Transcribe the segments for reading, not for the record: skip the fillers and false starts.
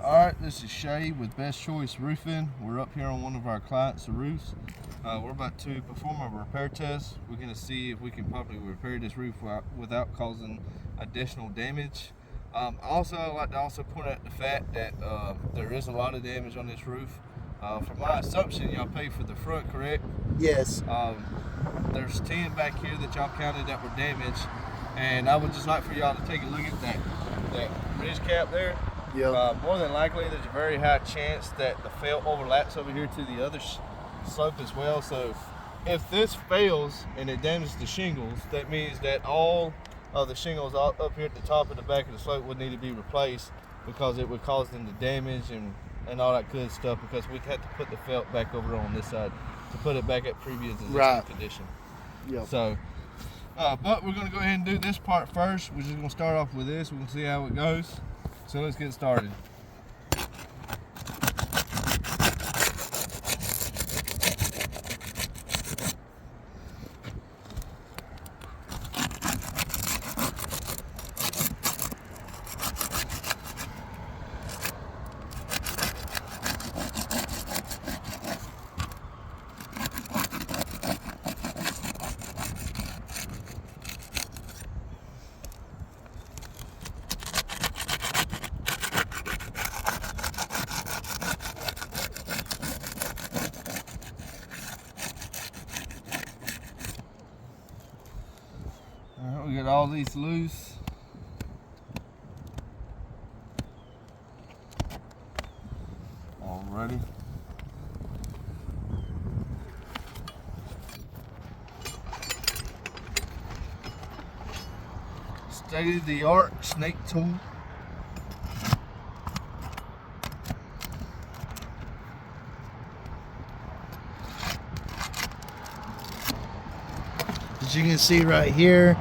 Alright, this is Shay with Best Choice Roofing. We're up here on one of our clients' roofs. We're about to perform a repair test. We're going to see if we can properly repair this roof without causing additional damage. Also, I'd like to also point out the fact that there is a lot of damage on this roof. From my assumption, y'all pay for the front, correct? Yes. There's 10 back here that y'all counted that were damaged. And I would just like for y'all to take a look at that ridge cap there. Yeah. More than likely, there's a very high chance that the felt overlaps over here to the other slope as well. So if this fails and it damages the shingles, that means that all of the shingles up here at the top and the back of the slope would need to be replaced, because it would cause them to damage and all that good stuff, because we'd have to put the felt back over on this side to put it back at previous condition. Yep. So, but we're going to go ahead and do this part first. We're just going to start off with this. We're going to see how it goes. So let's get started. Alright, we got all these loose. Alrighty. State-of-the-art snake tool. As you can see right here,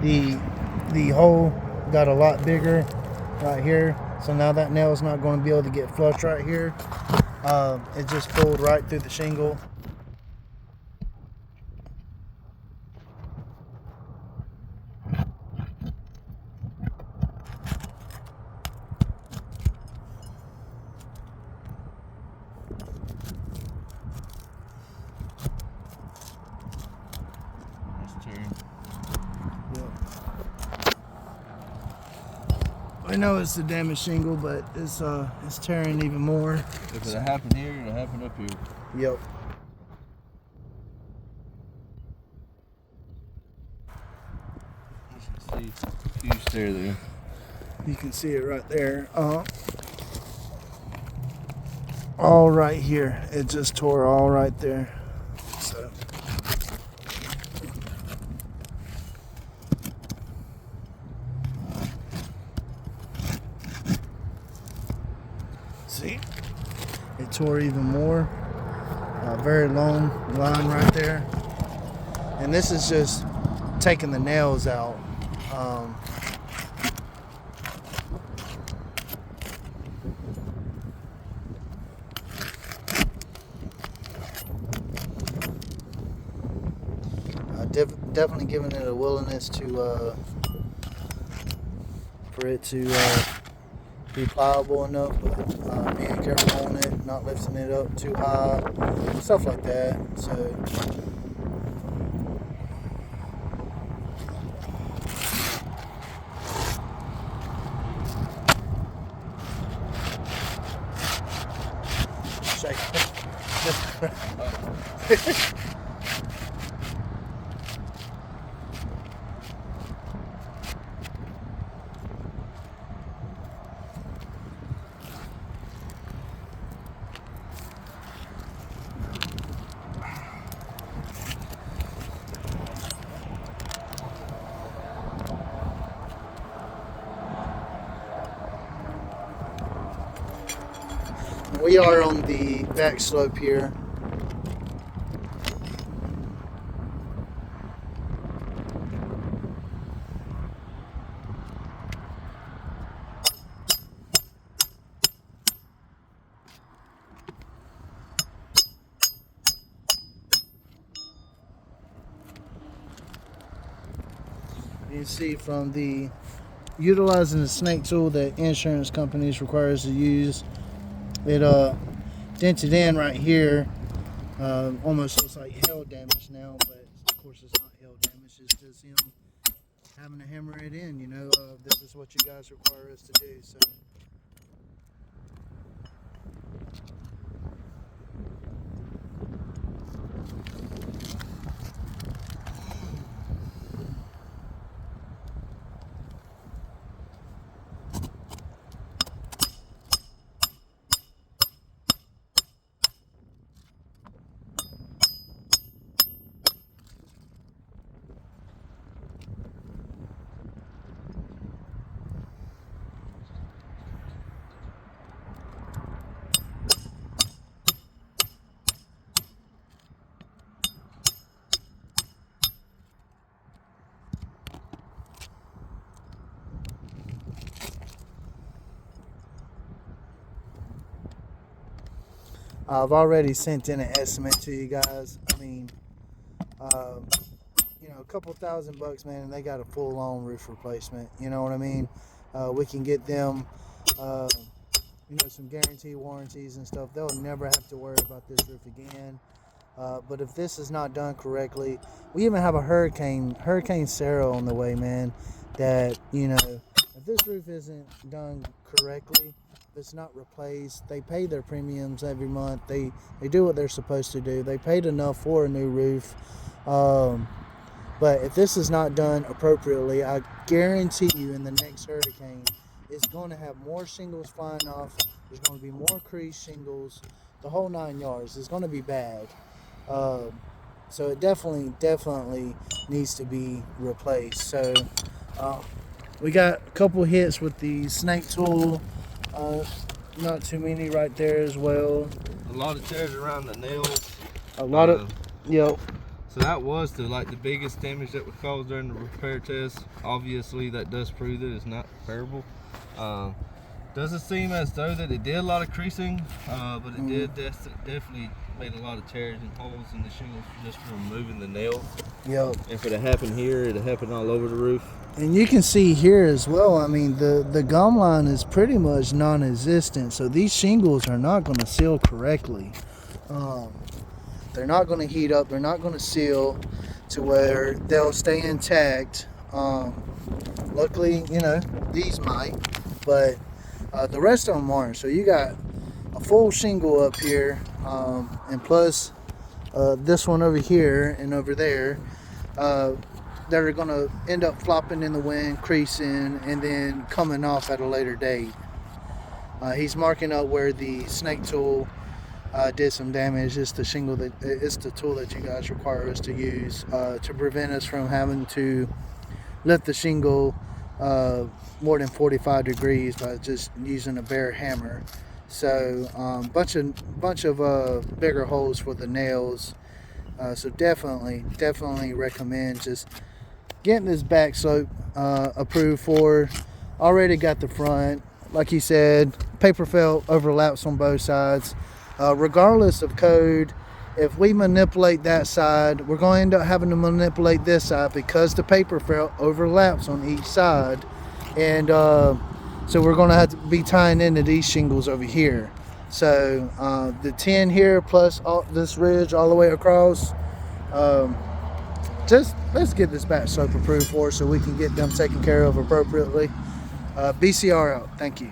the hole got a lot bigger right here. So now that nail is not going to be able to get flush right here. It just pulled right through the shingle. I know it's a damaged shingle, but it's tearing even more. If it happened here, it'll happen up here. Yep. You can see huge tear there. You can see it right there. All right here. It just tore all right there. So. See, it tore even more. Very long line right there, and this is just taking the nails out. Definitely giving it a willingness to for it to be pliable enough, but being careful on it, not lifting it up too high, stuff like that. So shake. We are on the back slope here. You see from the utilizing the snake tool that insurance companies require us to use. It dented in right here. Almost looks like hail damage now, but of course it's not hail damage. It's just him having to hammer it in. You know, this is what you guys require us to do. So. I've already sent in an estimate to you guys. I mean, you know, a couple $1,000, man, and they got a full-on roof replacement. You know what I mean? We can get them, you know, some guarantee warranties and stuff. They'll never have to worry about this roof again. But if this is not done correctly, we even have a Hurricane Sarah on the way, man. That, you know, if this roof isn't done correctly, it's not replaced, they pay their premiums every month, they do what they're supposed to do, they paid enough for a new roof, but if this is not done appropriately, I guarantee you in the next hurricane it's going to have more shingles flying off, there's going to be more creased shingles, the whole 9 yards. It's going to be bad. So it definitely needs to be replaced. So we got a couple hits with the snake tool. Not too many right there as well. A lot of tears around the nails. A lot of, yep. So that was the biggest damage that was caused during the repair test. Obviously, that does prove that it's not repairable. Doesn't seem as though that it did a lot of creasing, but it did definitely made a lot of tears and holes in the shingles just from removing the nail. Yep. If it had happened here, it'd have happened all over the roof. And you can see here as well, I mean, the gum line is pretty much non-existent, so these shingles are not going to seal correctly. They're not going to heat up, they're not going to seal to where they'll stay intact. Luckily, you know, these might, but the rest of them aren't. So you got a full shingle up here, and plus this one over here and over there, that are going to end up flopping in the wind, creasing, and then coming off at a later date. He's marking up where the snake tool did some damage. It's the tool that you guys require us to use to prevent us from having to lift the shingle more than 45 degrees by just using a bare hammer. So bunch of bigger holes for the nails. So definitely recommend just getting this back slope approved for. Already got the front, like you said, paper felt overlaps on both sides. Regardless of code, if we manipulate that side, we're going to end up having to manipulate this side because the paper felt overlaps on each side, and so we're going to have to be tying into these shingles over here. So the 10 here plus this ridge all the way across, just let's get this back slope approved for so we can get them taken care of appropriately. BCR out. Thank you.